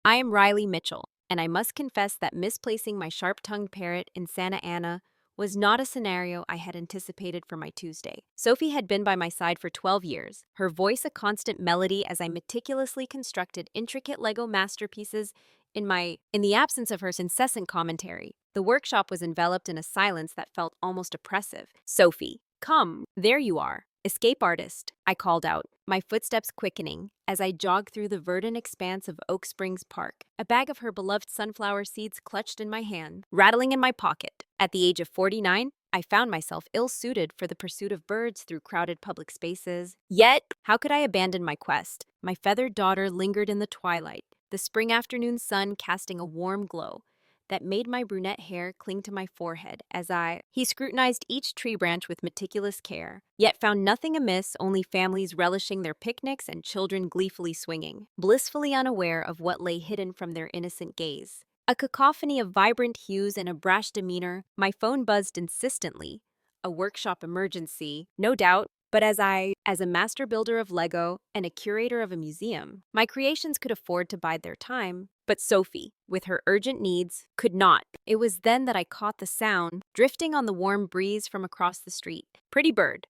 I am Riley Mitchell, and I must confess that misplacing my sharp-tongued parrot in Santa Ana was not a scenario I had anticipated for my Tuesday. Sophie had been by my side for 12 years, her voice a constant melody as I meticulously constructed intricate Lego masterpieces in the absence of her incessant commentary. The workshop was enveloped in a silence that felt almost oppressive. Sophie, come, there you are. Escape artist, I called out, my footsteps quickening as I jogged through the verdant expanse of Oak Springs Park, a bag of her beloved sunflower seeds clutched in my hand, rattling in my pocket. At the age of 49, I found myself ill-suited for the pursuit of birds through crowded public spaces. Yet, how could I abandon my quest? My feathered daughter lingered in the twilight, the spring afternoon sun casting a warm glow that made my brunette hair cling to my forehead he scrutinized each tree branch with meticulous care, yet found nothing amiss, only families relishing their picnics and children gleefully swinging, blissfully unaware of what lay hidden from their innocent gaze. A cacophony of vibrant hues and a brash demeanor, my phone buzzed insistently. A workshop emergency, no doubt, but as a master builder of Lego and a curator of a museum, my creations could afford to bide their time. But Sophie, with her urgent needs, could not. It was then that I caught the sound, drifting on the warm breeze from across the street. Pretty bird,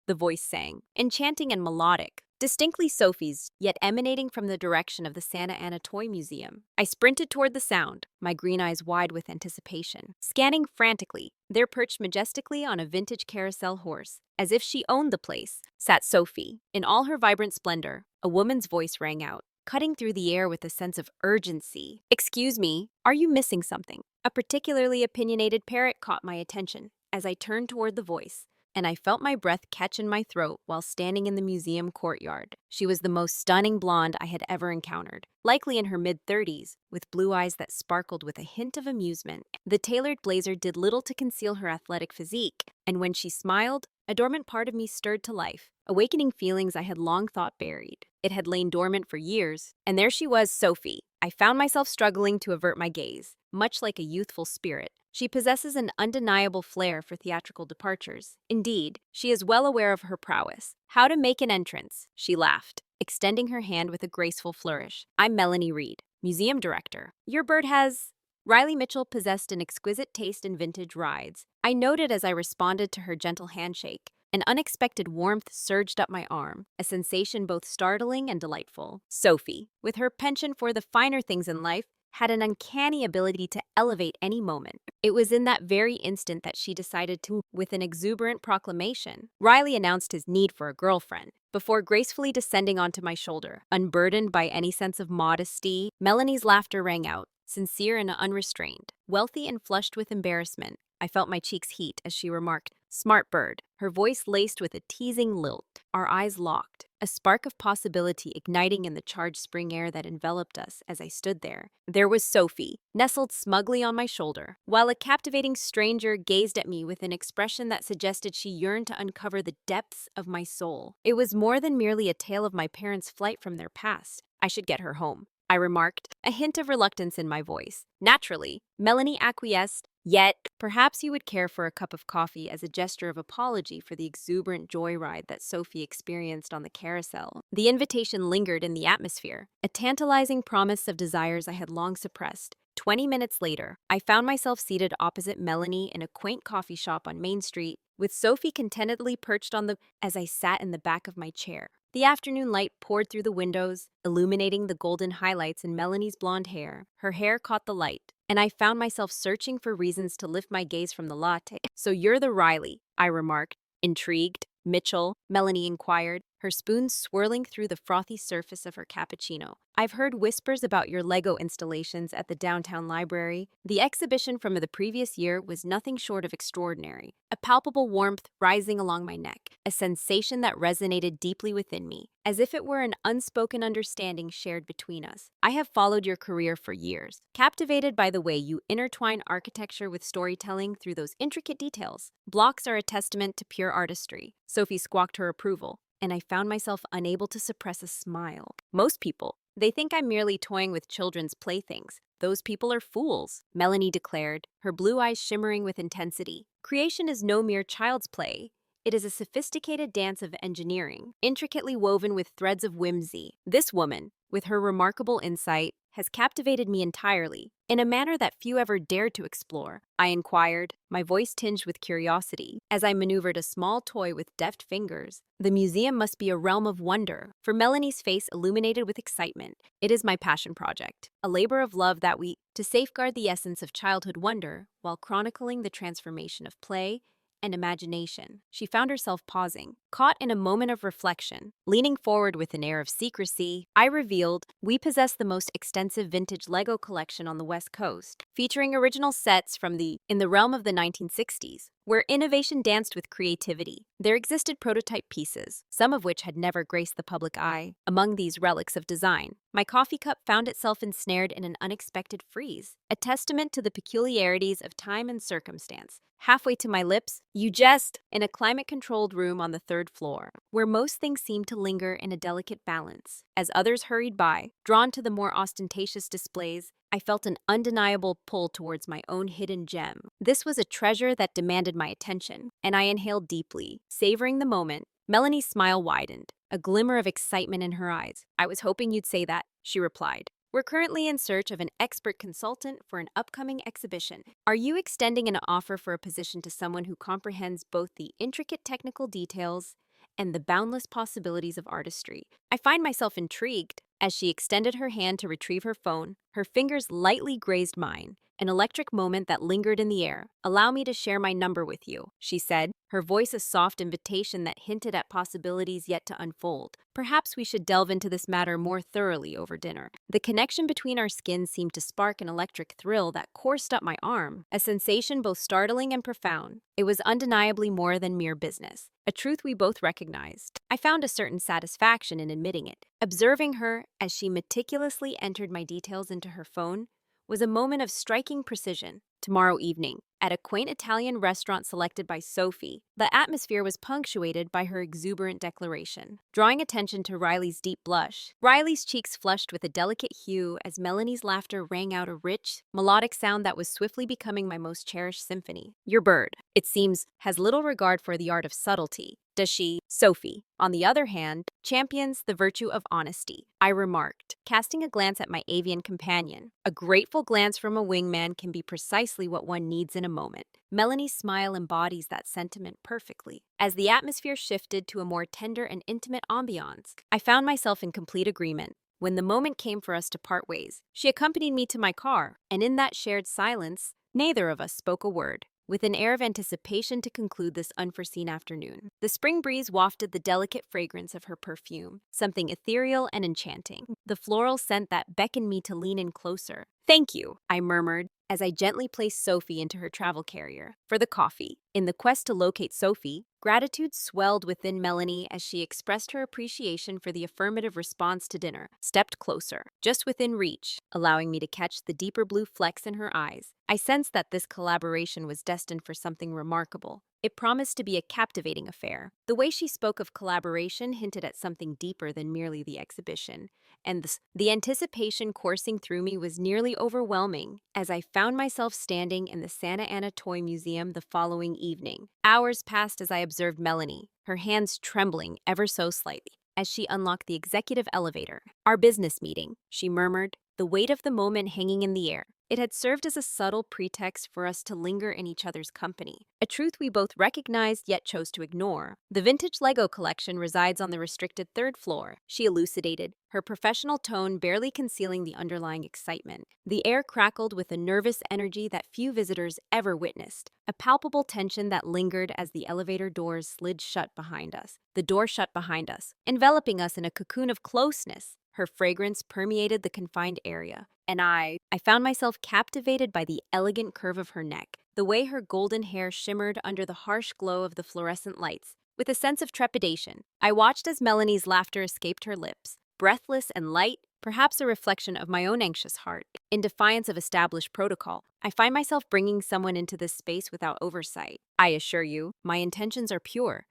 the voice sang, enchanting and melodic. Distinctly Sophie's, yet emanating from the direction of the Santa Ana Toy Museum. I sprinted toward the sound, my green eyes wide with anticipation. Scanning frantically, there perched majestically on a vintage carousel horse, as if she owned the place, sat Sophie. In all her vibrant splendor, a woman's voice rang out, cutting through the air with a sense of urgency. Excuse me, are you missing something? A particularly opinionated parrot caught my attention as I turned toward the voice, and I felt my breath catch in my throat while standing in the museum courtyard. She was the most stunning blonde I had ever encountered, likely in her mid-30s, with blue eyes that sparkled with a hint of amusement. The tailored blazer did little to conceal her athletic physique, and when she smiled, a dormant part of me stirred to life, awakening feelings I had long thought buried. It had lain dormant for years, and there she was, Sophie. I found myself struggling to avert my gaze, much like a youthful spirit. She possesses an undeniable flair for theatrical departures. Indeed, she is well aware of her prowess. How to make an entrance, she laughed, extending her hand with a graceful flourish. I'm Melanie Reed, museum director. Your bird has... Riley Mitchell possessed an exquisite taste in vintage rides. I noted as I responded to her gentle handshake. An unexpected warmth surged up my arm, a sensation both startling and delightful. Sophie, with her penchant for the finer things in life, had an uncanny ability to elevate any moment. It was in that very instant that she decided to, with an exuberant proclamation, Riley announced his need for a girlfriend. Before gracefully descending onto my shoulder, unburdened by any sense of modesty, Melanie's laughter rang out, sincere and unrestrained. Wealthy and flushed with embarrassment, I felt my cheeks heat as she remarked, "Smart bird," her voice laced with a teasing lilt. Our eyes locked, a spark of possibility igniting in the charged spring air that enveloped us as I stood there. There was Sophie, nestled smugly on my shoulder, while a captivating stranger gazed at me with an expression that suggested she yearned to uncover the depths of my soul. It was more than merely a tale of my parents' flight from their past. I should get her home, I remarked, a hint of reluctance in my voice. Naturally, Melanie acquiesced. Yet, perhaps you would care for a cup of coffee as a gesture of apology for the exuberant joyride that Sophie experienced on the carousel. The invitation lingered in the atmosphere, a tantalizing promise of desires I had long suppressed. 20 minutes later, I found myself seated opposite Melanie in a quaint coffee shop on Main Street, with Sophie contentedly perched as I sat in the back of my chair. The afternoon light poured through the windows, illuminating the golden highlights in Melanie's blonde hair. Her hair caught the light, and I found myself searching for reasons to lift my gaze from the latte. "So you're the Riley," I remarked. "Intrigued?" "Mitchell?" Melanie inquired, her spoon swirling through the frothy surface of her cappuccino. "I've heard whispers about your Lego installations at the downtown library." The exhibition from the previous year was nothing short of extraordinary. A palpable warmth rising along my neck, a sensation that resonated deeply within me, as if it were an unspoken understanding shared between us. "I have followed your career for years, captivated by the way you intertwine architecture with storytelling through those intricate details. Blocks are a testament to pure artistry." Sophie squawked her approval, and I found myself unable to suppress a smile. "Most people, they think I'm merely toying with children's playthings. Those people are fools," Melanie declared, her blue eyes shimmering with intensity. "Creation is no mere child's play. It is a sophisticated dance of engineering, intricately woven with threads of whimsy." This woman, with her remarkable insight, has captivated me entirely, in a manner that few ever dared to explore. I inquired, my voice tinged with curiosity, as I maneuvered a small toy with deft fingers. The museum must be a realm of wonder, for Melanie's face illuminated with excitement. It is my passion project, a labor of love that we, to safeguard the essence of childhood wonder, while chronicling the transformation of play and imagination. She found herself pausing, caught in a moment of reflection. Leaning forward with an air of secrecy, I revealed, we possess the most extensive vintage Lego collection on the West Coast, featuring original sets from in the realm of the 1960s, where innovation danced with creativity. There existed prototype pieces, some of which had never graced the public eye. Among these relics of design, my coffee cup found itself ensnared in an unexpected freeze, a testament to the peculiarities of time and circumstance. Halfway to my lips, you jest, in a climate-controlled room on the third floor, where most things seemed to linger in a delicate balance. As others hurried by, drawn to the more ostentatious displays, I felt an undeniable pull towards my own hidden gem. This was a treasure that demanded my attention, and I inhaled deeply, savoring the moment. Melanie's smile widened, a glimmer of excitement in her eyes. I was hoping you'd say that, she replied. We're currently in search of an expert consultant for an upcoming exhibition. Are you extending an offer for a position to someone who comprehends both the intricate technical details and the boundless possibilities of artistry? I find myself intrigued. As she extended her hand to retrieve her phone, her fingers lightly grazed mine, an electric moment that lingered in the air. Allow me to share my number with you, she said, her voice a soft invitation that hinted at possibilities yet to unfold. Perhaps we should delve into this matter more thoroughly over dinner. The connection between our skins seemed to spark an electric thrill that coursed up my arm, a sensation both startling and profound. It was undeniably more than mere business, a truth we both recognized. I found a certain satisfaction in admitting it. Observing her as she meticulously entered my details into her phone was a moment of striking precision. Tomorrow evening, at a quaint Italian restaurant selected by Sophie, the atmosphere was punctuated by her exuberant declaration, drawing attention to Riley's deep blush. Riley's cheeks flushed with a delicate hue as Melanie's laughter rang out a rich, melodic sound that was swiftly becoming my most cherished symphony. Your bird, it seems, has little regard for the art of subtlety. Does she? Sophie, on the other hand, champions the virtue of honesty, I remarked, casting a glance at my avian companion. A grateful glance from a wingman can be precisely what one needs in a moment. Melanie's smile embodies that sentiment perfectly. As the atmosphere shifted to a more tender and intimate ambiance, I found myself in complete agreement. When the moment came for us to part ways, she accompanied me to my car, and in that shared silence, neither of us spoke a word. With an air of anticipation to conclude this unforeseen afternoon, the spring breeze wafted the delicate fragrance of her perfume, something ethereal and enchanting, the floral scent that beckoned me to lean in closer. Thank you, I murmured, as I gently placed Sophie into her travel carrier. For the coffee. In the quest to locate Sophie, gratitude swelled within Melanie as she expressed her appreciation for the affirmative response to dinner, stepped closer, just within reach, allowing me to catch the deeper blue flecks in her eyes. I sensed that this collaboration was destined for something remarkable. It promised to be a captivating affair. The way she spoke of collaboration hinted at something deeper than merely the exhibition, and the anticipation coursing through me was nearly overwhelming as I found myself standing in the Santa Ana Toy Museum the following evening. Hours passed as I observed Melanie, her hands trembling ever so slightly, as she unlocked the executive elevator. Our business meeting, she murmured, the weight of the moment hanging in the air. It had served as a subtle pretext for us to linger in each other's company, a truth we both recognized yet chose to ignore. The vintage Lego collection resides on the restricted third floor, she elucidated, her professional tone barely concealing the underlying excitement. The air crackled with a nervous energy that few visitors ever witnessed, a palpable tension that lingered as the elevator doors slid shut behind us. The door shut behind us, enveloping us in a cocoon of closeness. Her fragrance permeated the confined area, and I found myself captivated by the elegant curve of her neck, the way her golden hair shimmered under the harsh glow of the fluorescent lights. With a sense of trepidation, I watched as Melanie's laughter escaped her lips, breathless and light, perhaps a reflection of my own anxious heart. In defiance of established protocol, I find myself bringing someone into this space without oversight. I assure you, my intentions are pure.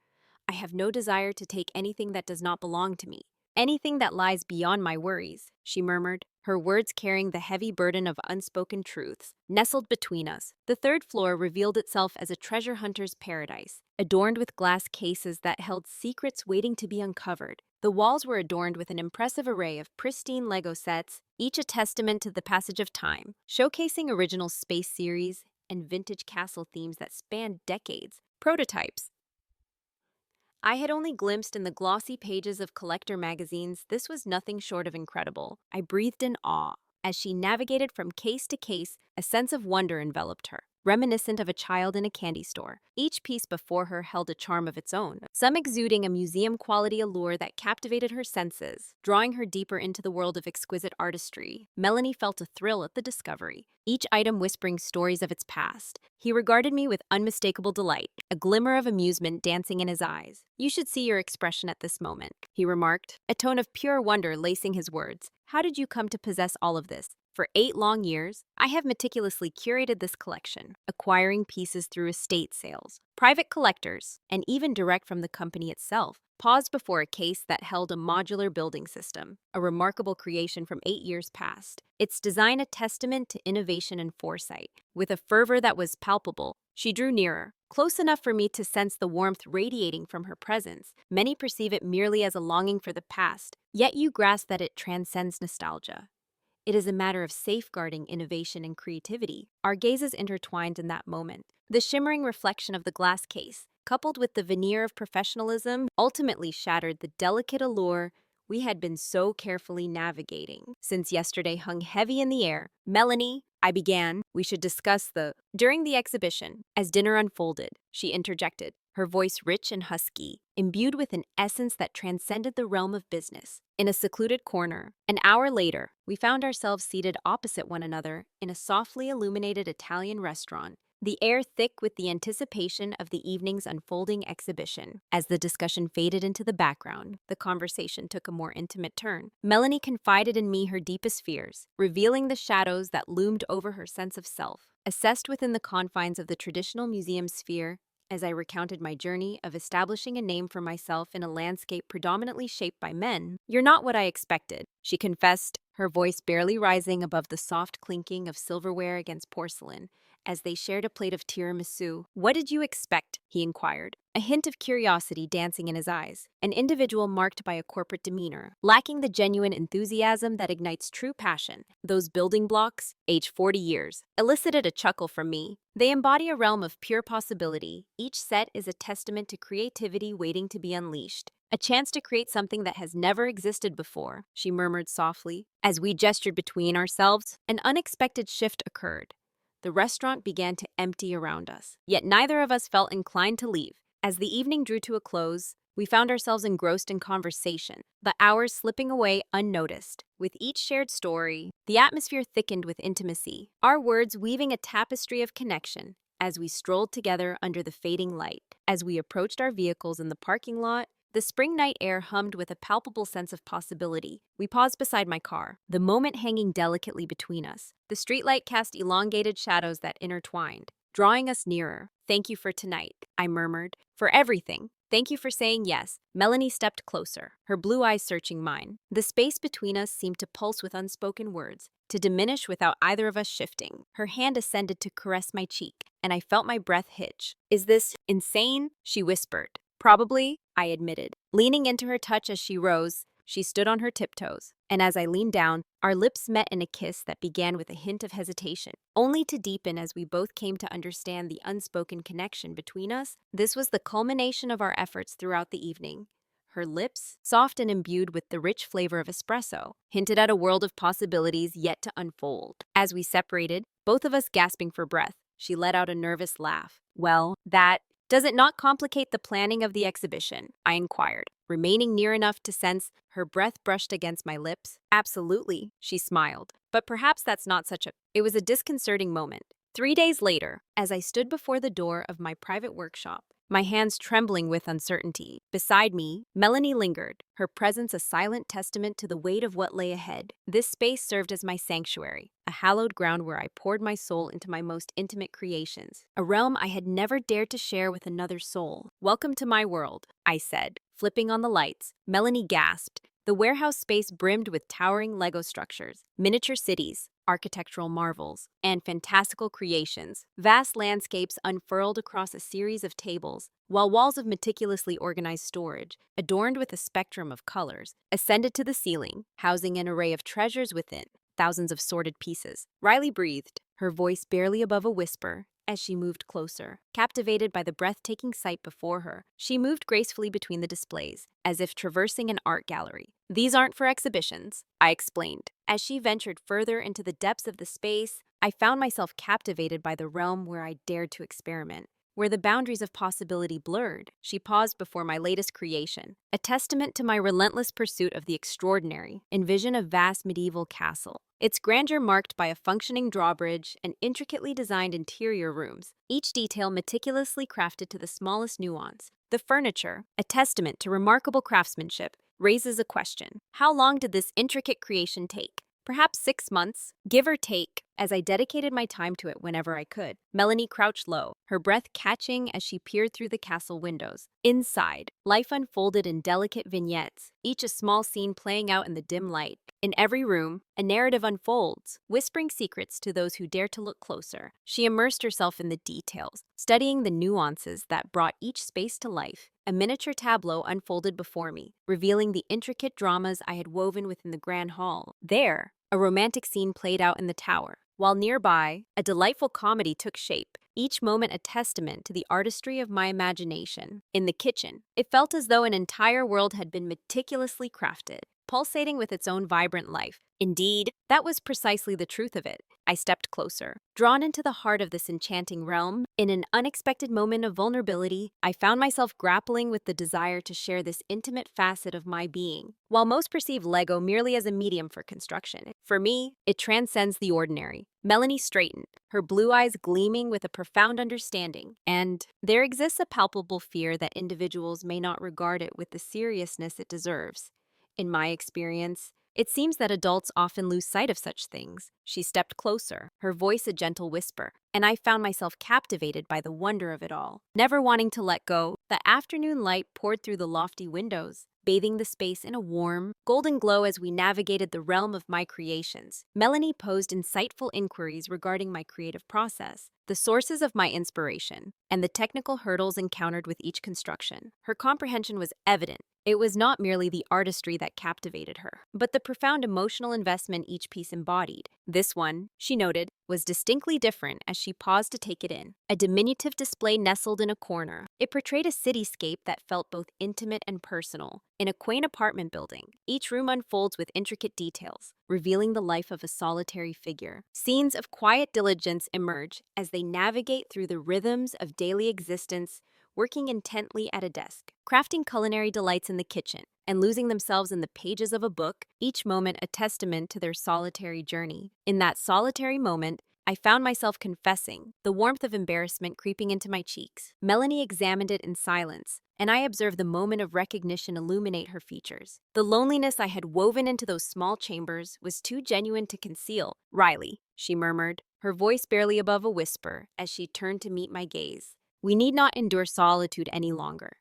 I have no desire to take anything that does not belong to me. Anything that lies beyond my worries, she murmured, her words carrying the heavy burden of unspoken truths. Nestled between us, the third floor revealed itself as a treasure hunter's paradise, adorned with glass cases that held secrets waiting to be uncovered. The walls were adorned with an impressive array of pristine Lego sets, each a testament to the passage of time, showcasing original space series and vintage castle themes that spanned decades. Prototypes. I had only glimpsed in the glossy pages of collector magazines. This was nothing short of incredible. I breathed in awe. As she navigated from case to case, a sense of wonder enveloped her, reminiscent of a child in a candy store. Each piece before her held a charm of its own, some exuding a museum-quality allure that captivated her senses, drawing her deeper into the world of exquisite artistry. Melanie felt a thrill at the discovery, each item whispering stories of its past. He regarded me with unmistakable delight, a glimmer of amusement dancing in his eyes. "You should see your expression at this moment," he remarked, a tone of pure wonder lacing his words. "How did you come to possess all of this? For 8 long years, I have meticulously curated this collection, acquiring pieces through estate sales, private collectors, and even direct from the company itself." Paused before a case that held a modular building system, a remarkable creation from 8 years past, its design a testament to innovation and foresight. With a fervor that was palpable, she drew nearer, close enough for me to sense the warmth radiating from her presence. Many perceive it merely as a longing for the past, yet you grasp that it transcends nostalgia. It is a matter of safeguarding innovation and creativity. Our gazes intertwined in that moment. The shimmering reflection of the glass case, coupled with the veneer of professionalism, ultimately shattered the delicate allure we had been so carefully navigating. Since yesterday hung heavy in the air, "Melanie," I began, "we should discuss the—" During the exhibition, as dinner unfolded, she interjected, her voice rich and husky, imbued with an essence that transcended the realm of business. In a secluded corner, an hour later, we found ourselves seated opposite one another in a softly illuminated Italian restaurant, the air thick with the anticipation of the evening's unfolding exhibition. As the discussion faded into the background, the conversation took a more intimate turn. Melanie confided in me her deepest fears, revealing the shadows that loomed over her sense of self. Assessed within the confines of the traditional museum sphere, as I recounted my journey of establishing a name for myself in a landscape predominantly shaped by men, "You're not what I expected," she confessed, her voice barely rising above the soft clinking of silverware against porcelain, as they shared a plate of tiramisu. "What did you expect?" he inquired, a hint of curiosity dancing in his eyes. An individual marked by a corporate demeanor, lacking the genuine enthusiasm that ignites true passion. Those building blocks, age 40 years, elicited a chuckle from me. They embody a realm of pure possibility. Each set is a testament to creativity waiting to be unleashed. "A chance to create something that has never existed before," she murmured softly. As we gestured between ourselves, an unexpected shift occurred. The restaurant began to empty around us, yet neither of us felt inclined to leave. As the evening drew to a close, we found ourselves engrossed in conversation, the hours slipping away unnoticed. With each shared story, the atmosphere thickened with intimacy, our words weaving a tapestry of connection as we strolled together under the fading light. As we approached our vehicles in the parking lot, the spring night air hummed with a palpable sense of possibility. We paused beside my car, the moment hanging delicately between us. The streetlight cast elongated shadows that intertwined, drawing us nearer. "Thank you for tonight," I murmured. "For everything. Thank you for saying yes." Melanie stepped closer, her blue eyes searching mine. The space between us seemed to pulse with unspoken words, to diminish without either of us shifting. Her hand ascended to caress my cheek, and I felt my breath hitch. "Is this insane?" she whispered. "Probably," I admitted. Leaning into her touch as she rose, she stood on her tiptoes, and as I leaned down, our lips met in a kiss that began with a hint of hesitation, only to deepen as we both came to understand the unspoken connection between us. This was the culmination of our efforts throughout the evening. Her lips, soft and imbued with the rich flavor of espresso, hinted at a world of possibilities yet to unfold. As we separated, both of us gasping for breath, she let out a nervous laugh. "Well, does it not complicate the planning of the exhibition?" I inquired, remaining near enough to sense her breath brushed against my lips. "Absolutely," she smiled. "But perhaps that's not such a—" It was a disconcerting moment. 3 days later, as I stood before the door of my private workshop, my hands trembling with uncertainty, beside me, Melanie lingered, her presence a silent testament to the weight of what lay ahead. This space served as my sanctuary, a hallowed ground where I poured my soul into my most intimate creations, a realm I had never dared to share with another soul. "Welcome to my world," I said, flipping on the lights. Melanie gasped, The warehouse space brimmed with towering Lego structures, miniature cities, architectural marvels, and fantastical creations. Vast landscapes unfurled across a series of tables, while walls of meticulously organized storage, adorned with a spectrum of colors, ascended to the ceiling, housing an array of treasures within, thousands of sorted pieces. Riley breathed, her voice barely above a whisper, as she moved closer. Captivated by the breathtaking sight before her, she moved gracefully between the displays, as if traversing an art gallery. "These aren't for exhibitions," I explained. As she ventured further into the depths of the space, I found myself captivated by the realm where I dared to experiment, where the boundaries of possibility blurred. She paused before my latest creation, a testament to my relentless pursuit of the extraordinary. Envision a vast medieval castle, its grandeur marked by a functioning drawbridge and intricately designed interior rooms, each detail meticulously crafted to the smallest nuance. The furniture, a testament to remarkable craftsmanship, raises a question. How long did this intricate creation take? Perhaps 6 months, give or take, as I dedicated my time to it whenever I could. Melanie crouched low, her breath catching as she peered through the castle windows. Inside, life unfolded in delicate vignettes, each a small scene playing out in the dim light. In every room, a narrative unfolds, whispering secrets to those who dare to look closer. She immersed herself in the details, studying the nuances that brought each space to life. A miniature tableau unfolded before me, revealing the intricate dramas I had woven within the grand hall. There, a romantic scene played out in the tower, while nearby, a delightful comedy took shape, each moment a testament to the artistry of my imagination. In the kitchen, it felt as though an entire world had been meticulously crafted, pulsating with its own vibrant life. Indeed, that was precisely the truth of it. I stepped closer, drawn into the heart of this enchanting realm. In an unexpected moment of vulnerability, I found myself grappling with the desire to share this intimate facet of my being. While most perceive Lego merely as a medium for construction, for me, it transcends the ordinary. Melanie straightened, her blue eyes gleaming with a profound understanding. And there exists a palpable fear that individuals may not regard it with the seriousness it deserves. In my experience, it seems that adults often lose sight of such things. She stepped closer, her voice a gentle whisper, and I found myself captivated by the wonder of it all. Never wanting to let go, the afternoon light poured through the lofty windows, bathing the space in a warm, golden glow as we navigated the realm of my creations. Melanie posed insightful inquiries regarding my creative process, the sources of my inspiration, and the technical hurdles encountered with each construction. Her comprehension was evident. It was not merely the artistry that captivated her, but the profound emotional investment each piece embodied. This one, she noted, was distinctly different as she paused to take it in. A diminutive display nestled in a corner. It portrayed a cityscape that felt both intimate and personal. In a quaint apartment building, each room unfolds with intricate details, revealing the life of a solitary figure. Scenes of quiet diligence emerge as they navigate through the rhythms of daily existence, working intently at a desk, crafting culinary delights in the kitchen, and losing themselves in the pages of a book, each moment a testament to their solitary journey. In that solitary moment, I found myself confessing, the warmth of embarrassment creeping into my cheeks. Melanie examined it in silence, and I observed the moment of recognition illuminate her features. The loneliness I had woven into those small chambers was too genuine to conceal. "Riley," she murmured, her voice barely above a whisper as she turned to meet my gaze. "We need not endure solitude any longer."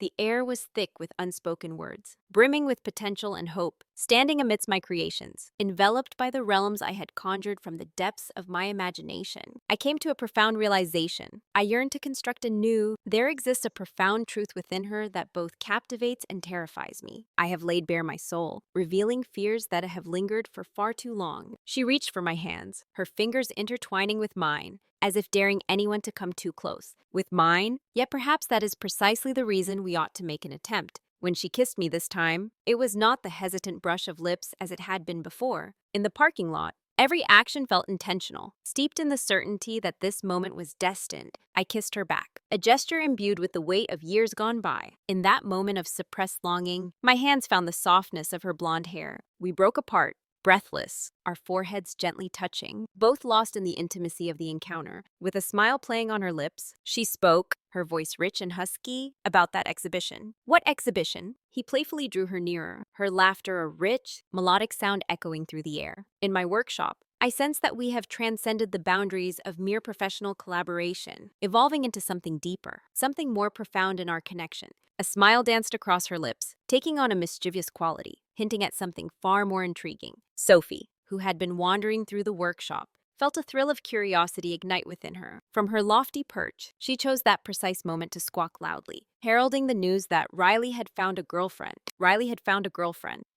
The air was thick with unspoken words, brimming with potential and hope. Standing amidst my creations, enveloped by the realms I had conjured from the depths of my imagination, I came to a profound realization. I yearned to construct anew. There exists a profound truth within her that both captivates and terrifies me. I have laid bare my soul, revealing fears that have lingered for far too long. She reached for my hands, her fingers intertwining with mine, as if daring anyone to come too close. With mine, yet perhaps that is precisely the reason we ought to make an attempt. When she kissed me this time, it was not the hesitant brush of lips as it had been before. In the parking lot, every action felt intentional, steeped in the certainty that this moment was destined. I kissed her back, a gesture imbued with the weight of years gone by. In that moment of suppressed longing, my hands found the softness of her blonde hair. We broke apart, breathless, our foreheads gently touching, both lost in the intimacy of the encounter. With a smile playing on her lips, she spoke, her voice rich and husky, about that exhibition. "What exhibition?" He playfully drew her nearer, her laughter a rich, melodic sound echoing through the air. "In my workshop, I sense that we have transcended the boundaries of mere professional collaboration, evolving into something deeper, something more profound in our connection." A smile danced across her lips, taking on a mischievous quality. hinting at something far more intriguing. Sophie, who had been wandering through the workshop, felt a thrill of curiosity ignite within her. From her lofty perch, she chose that precise moment to squawk loudly, heralding the news that Riley had found a girlfriend.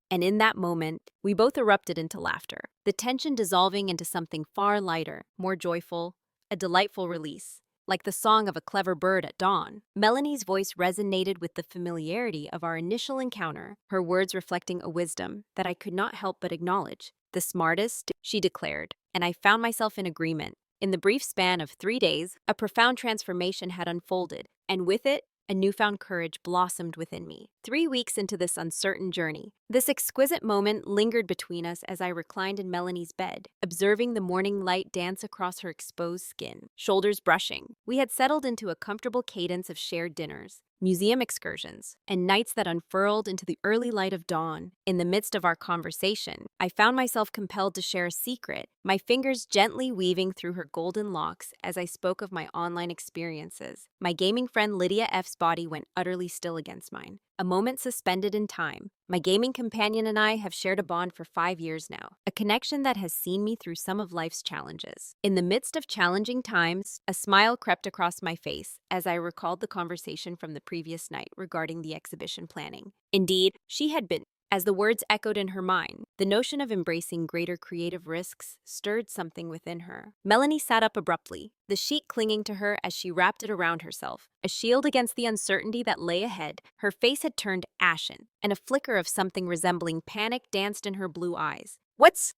And in that moment, we both erupted into laughter, the tension dissolving into something far lighter, more joyful, a delightful release. Like the song of a clever bird at dawn, Melanie's voice resonated with the familiarity of our initial encounter, her words reflecting a wisdom that I could not help but acknowledge. The smartest, she declared, and I found myself in agreement. In the brief span of 3 days, a profound transformation had unfolded, and with it, a newfound courage blossomed within me. 3 weeks into this uncertain journey, this exquisite moment lingered between us as I reclined in Melanie's bed, observing the morning light dance across her exposed skin, shoulders brushing. We had settled into a comfortable cadence of shared dinners, museum excursions, and nights that unfurled into the early light of dawn. In the midst of our conversation, I found myself compelled to share a secret, my fingers gently weaving through her golden locks as I spoke of my online experiences. My gaming friend Lydia F's body went utterly still against mine, a moment suspended in time. My gaming companion and I have shared a bond for 5 years now, a connection that has seen me through some of life's challenges. In the midst of challenging times, a smile crept across my face as I recalled the conversation from the previous night regarding the exhibition planning. Indeed, she had been. As the words echoed in her mind, the notion of embracing greater creative risks stirred something within her. Melanie sat up abruptly, the sheet clinging to her as she wrapped it around herself, a shield against the uncertainty that lay ahead. Her face had turned ashen, and a flicker of something resembling panic danced in her blue eyes.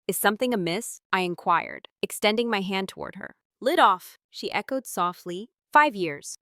Is something amiss?" I inquired, extending my hand toward her. "Lid off," she echoed softly. 5 years.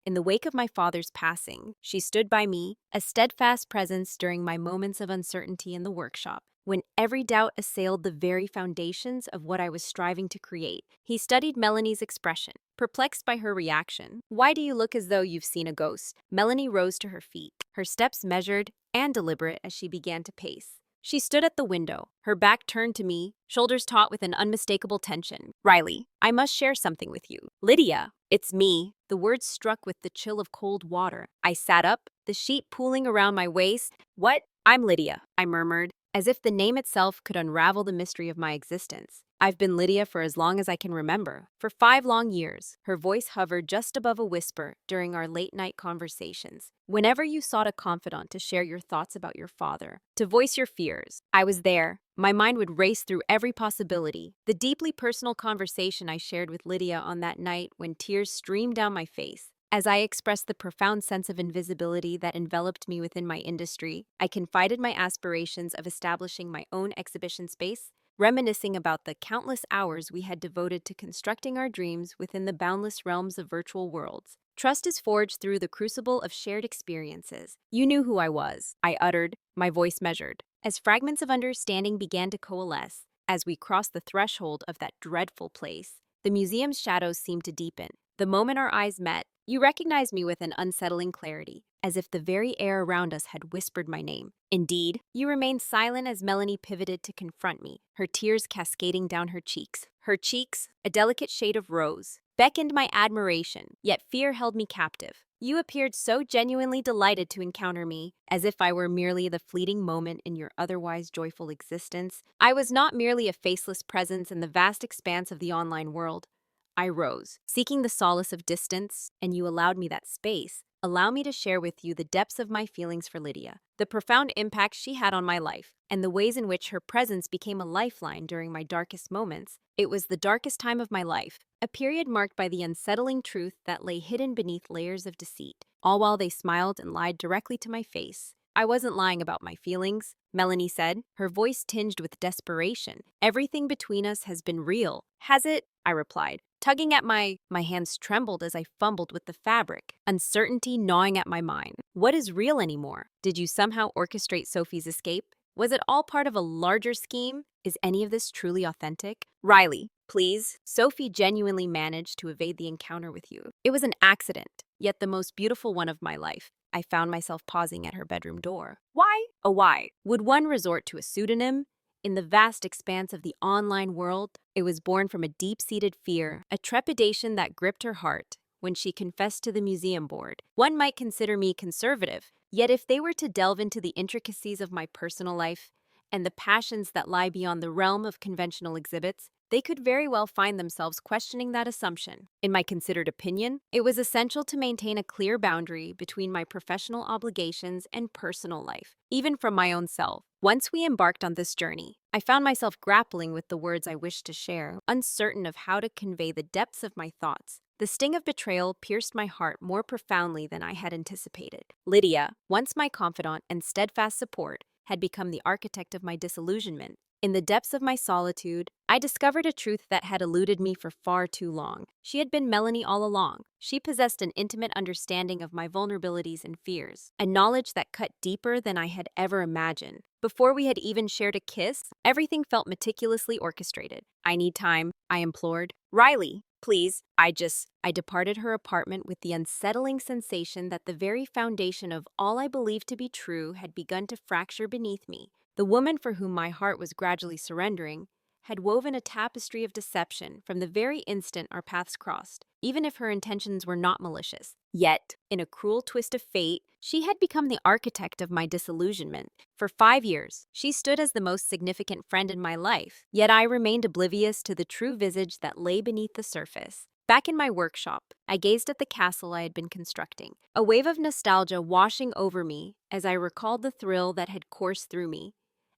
In the wake of my father's passing, she stood by me, a steadfast presence during my moments of uncertainty in the workshop. When every doubt assailed the very foundations of what I was striving to create, he studied Melanie's expression, perplexed by her reaction. "Why do you look as though you've seen a ghost?" Melanie rose to her feet, her steps measured and deliberate as she began to pace. She stood at the window, her back turned to me, shoulders taut with an unmistakable tension. "Riley, I must share something with you." "Lydia, it's me." The words struck with the chill of cold water. I sat up, the sheet pooling around my waist. "What?" "I'm Lydia," I murmured, as if the name itself could unravel the mystery of my existence. "I've been Lydia for as long as I can remember. For 5 long years." Her voice hovered just above a whisper during our late-night conversations. "Whenever you sought a confidant to share your thoughts about your father, to voice your fears, I was there." My mind would race through every possibility. The deeply personal conversation I shared with Lydia on that night when tears streamed down my face. As I expressed the profound sense of invisibility that enveloped me within my industry, I confided my aspirations of establishing my own exhibition space, reminiscing about the countless hours we had devoted to constructing our dreams within the boundless realms of virtual worlds. Trust is forged through the crucible of shared experiences. "You knew who I was," I uttered, my voice measured. As fragments of understanding began to coalesce, as we crossed the threshold of that dreadful place, the museum's shadows seemed to deepen. The moment our eyes met, you recognized me with an unsettling clarity, as if the very air around us had whispered my name. Indeed, you remained silent as Melanie pivoted to confront me, her tears cascading down her cheeks. Her cheeks, a delicate shade of rose, beckoned my admiration, yet fear held me captive. You appeared so genuinely delighted to encounter me, as if I were merely the fleeting moment in your otherwise joyful existence. I was not merely a faceless presence in the vast expanse of the online world. I rose, seeking the solace of distance, and you allowed me that space. Allow me to share with you the depths of my feelings for Lydia, the profound impact she had on my life, and the ways in which her presence became a lifeline during my darkest moments. It was the darkest time of my life, a period marked by the unsettling truth that lay hidden beneath layers of deceit, all while they smiled and lied directly to my face. "I wasn't lying about my feelings," Melanie said, her voice tinged with desperation. "Everything between us has been real." "Has it?" I replied, tugging at my hands trembled as I fumbled with the fabric, uncertainty gnawing at my mind. What is real anymore? Did you somehow orchestrate Sophie's escape? Was it all part of a larger scheme? Is any of this truly authentic? "Riley, please." Sophie genuinely managed to evade the encounter with you. "It was an accident, yet the most beautiful one of my life." I found myself pausing at her bedroom door. "Why? Oh, why? Would one resort to a pseudonym? In the vast expanse of the online world, it was born from a deep-seated fear, a trepidation that gripped her heart when she confessed to the museum board. "One might consider me conservative," Yet if they were to delve into the intricacies of my personal life and the passions that lie beyond the realm of conventional exhibits, they could very well find themselves questioning that assumption. In my considered opinion, it was essential to maintain a clear boundary between my professional obligations and personal life, even from my own self. Once we embarked on this journey, I found myself grappling with the words I wished to share, uncertain of how to convey the depths of my thoughts. The sting of betrayal pierced my heart more profoundly than I had anticipated. Lydia, once my confidant and steadfast support, had become the architect of my disillusionment. In the depths of my solitude, I discovered a truth that had eluded me for far too long. She had been Melanie all along. She possessed an intimate understanding of my vulnerabilities and fears, a knowledge that cut deeper than I had ever imagined. Before we had even shared a kiss, everything felt meticulously orchestrated. "I need time," I implored. "Riley, please." I departed her apartment with the unsettling sensation that the very foundation of all I believed to be true had begun to fracture beneath me. The woman for whom my heart was gradually surrendering had woven a tapestry of deception from the very instant our paths crossed, even if her intentions were not malicious. Yet, in a cruel twist of fate, she had become the architect of my disillusionment. For 5 years, she stood as the most significant friend in my life, yet I remained oblivious to the true visage that lay beneath the surface. Back in my workshop, I gazed at the castle I had been constructing, a wave of nostalgia washing over me as I recalled the thrill that had coursed through me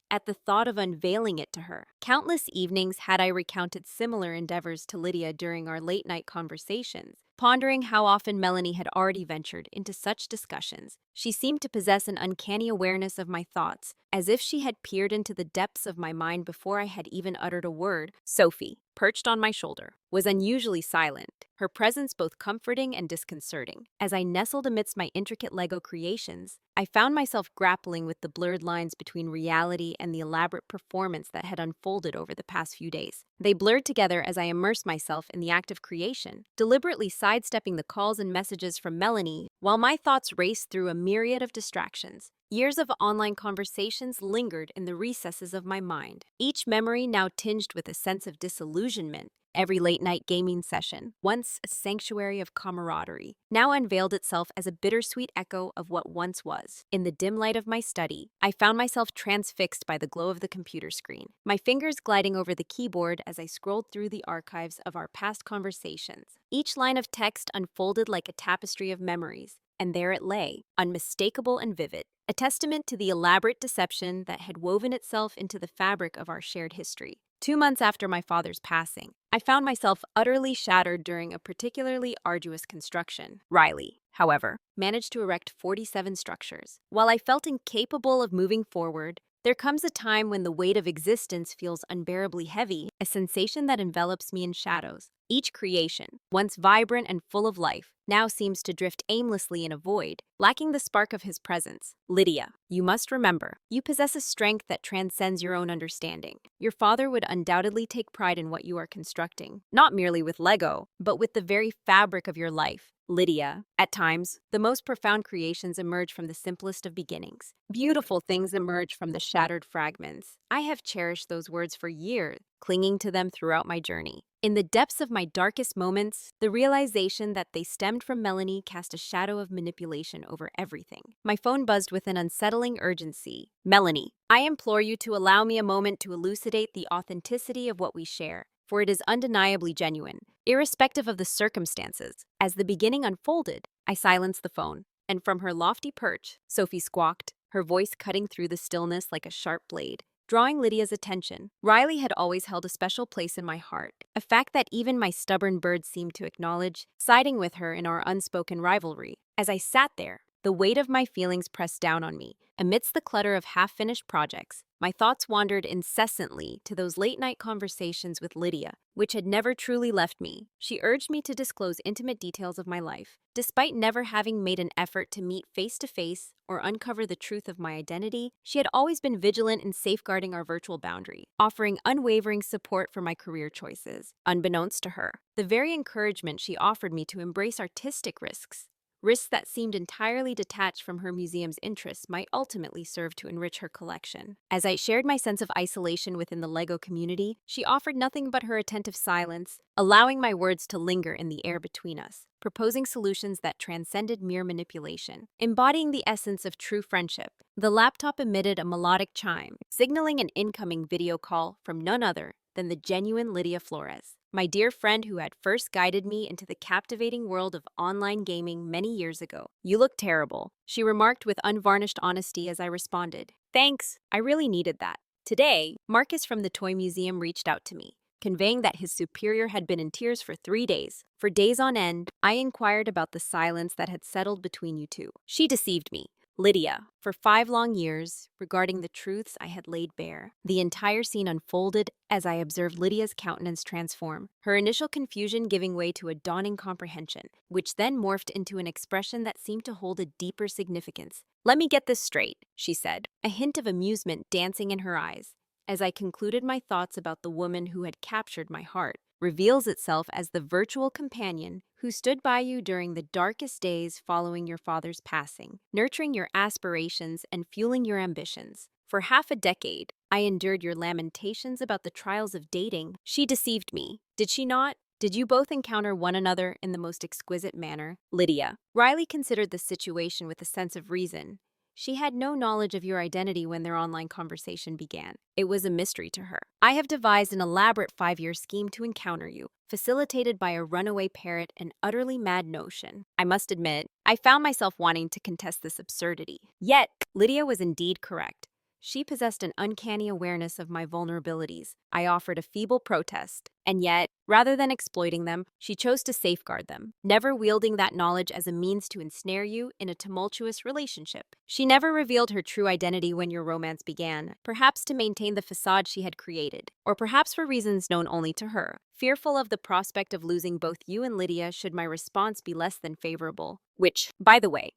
at the thought of unveiling it to her. Countless evenings had I recounted similar endeavors to Lydia during our late-night conversations, pondering how often Melanie had already ventured into such discussions. She seemed to possess an uncanny awareness of my thoughts, as if she had peered into the depths of my mind before I had even uttered a word. Sophie, perched on my shoulder, was unusually silent, her presence both comforting and disconcerting. As I nestled amidst my intricate Lego creations, I found myself grappling with the blurred lines between reality and the elaborate performance that had unfolded over the past few days. They blurred together as I immersed myself in the act of creation, deliberately sidestepping the calls and messages from Melanie while my thoughts raced through a myriad of distractions. Years of online conversations lingered in the recesses of my mind, each memory now tinged with a sense of disillusionment. Every late-night gaming session, once a sanctuary of camaraderie, now unveiled itself as a bittersweet echo of what once was. In the dim light of my study, I found myself transfixed by the glow of the computer screen, my fingers gliding over the keyboard as I scrolled through the archives of our past conversations. Each line of text unfolded like a tapestry of memories, and there it lay, unmistakable and vivid, a testament to the elaborate deception that had woven itself into the fabric of our shared history. 2 months after my father's passing, I found myself utterly shattered during a particularly arduous construction. Riley, however, managed to erect 47 structures. While I felt incapable of moving forward, there comes a time when the weight of existence feels unbearably heavy, a sensation that envelops me in shadows. Each creation, once vibrant and full of life, now seems to drift aimlessly in a void, lacking the spark of his presence. Lydia, you must remember, you possess a strength that transcends your own understanding. Your father would undoubtedly take pride in what you are constructing, not merely with Lego, but with the very fabric of your life. Lydia, at times, the most profound creations emerge from the simplest of beginnings. Beautiful things emerge from the shattered fragments. I have cherished those words for years, clinging to them throughout my journey. In the depths of my darkest moments, the realization that they stemmed from Melanie cast a shadow of manipulation over everything. My phone buzzed with an unsettling urgency. "Melanie, I implore you to allow me a moment to elucidate the authenticity of what we share, for it is undeniably genuine, irrespective of the circumstances." As the beginning unfolded, I silenced the phone, and from her lofty perch, Sophie squawked, her voice cutting through the stillness like a sharp blade, drawing Lydia's attention. Riley had always held a special place in my heart, a fact that even my stubborn bird seemed to acknowledge, siding with her in our unspoken rivalry. As I sat there, the weight of my feelings pressed down on me. Amidst the clutter of half-finished projects, my thoughts wandered incessantly to those late-night conversations with Lydia, which had never truly left me. She urged me to disclose intimate details of my life, despite never having made an effort to meet face-to-face or uncover the truth of my identity. She had always been vigilant in safeguarding our virtual boundary, offering unwavering support for my career choices. Unbeknownst to her, the very encouragement she offered me to embrace artistic risks Risks that seemed entirely detached from her museum's interests might ultimately serve to enrich her collection. As I shared my sense of isolation within the LEGO community, she offered nothing but her attentive silence, allowing my words to linger in the air between us, proposing solutions that transcended mere manipulation, embodying the essence of true friendship. The laptop emitted a melodic chime, signaling an incoming video call from none other than the genuine Lydia Flores, my dear friend who had first guided me into the captivating world of online gaming many years ago. "You look terrible," she remarked with unvarnished honesty as I responded. "Thanks, I really needed that." Today, Marcus from the Toy Museum reached out to me, conveying that his superior had been in tears for 3 days. For days on end, I inquired about the silence that had settled between you two. She deceived me, Lydia, for 5 long years, regarding the truths I had laid bare. The entire scene unfolded as I observed Lydia's countenance transform, her initial confusion giving way to a dawning comprehension, which then morphed into an expression that seemed to hold a deeper significance. "Let me get this straight," she said, a hint of amusement dancing in her eyes. As I concluded, my thoughts about the woman who had captured my heart reveals itself as the virtual companion who stood by you during the darkest days following your father's passing, nurturing your aspirations and fueling your ambitions. For half a decade, I endured your lamentations about the trials of dating. She deceived me, did she not? Did you both encounter one another in the most exquisite manner? Lydia. Riley considered the situation with a sense of reason. She had no knowledge of your identity when their online conversation began. It was a mystery to her. "I have devised an elaborate 5-year scheme to encounter you, facilitated by a runaway parrot, an utterly mad notion. I must admit, I found myself wanting to contest this absurdity. Yet, Lydia was indeed correct. She possessed an uncanny awareness of my vulnerabilities. I offered a feeble protest, and yet, rather than exploiting them, she chose to safeguard them, never wielding that knowledge as a means to ensnare you in a tumultuous relationship. She never revealed her true identity when your romance began, perhaps to maintain the facade she had created, or perhaps for reasons known only to her. Fearful of the prospect of losing both you and Lydia should my response be less than favorable. Which, by the way,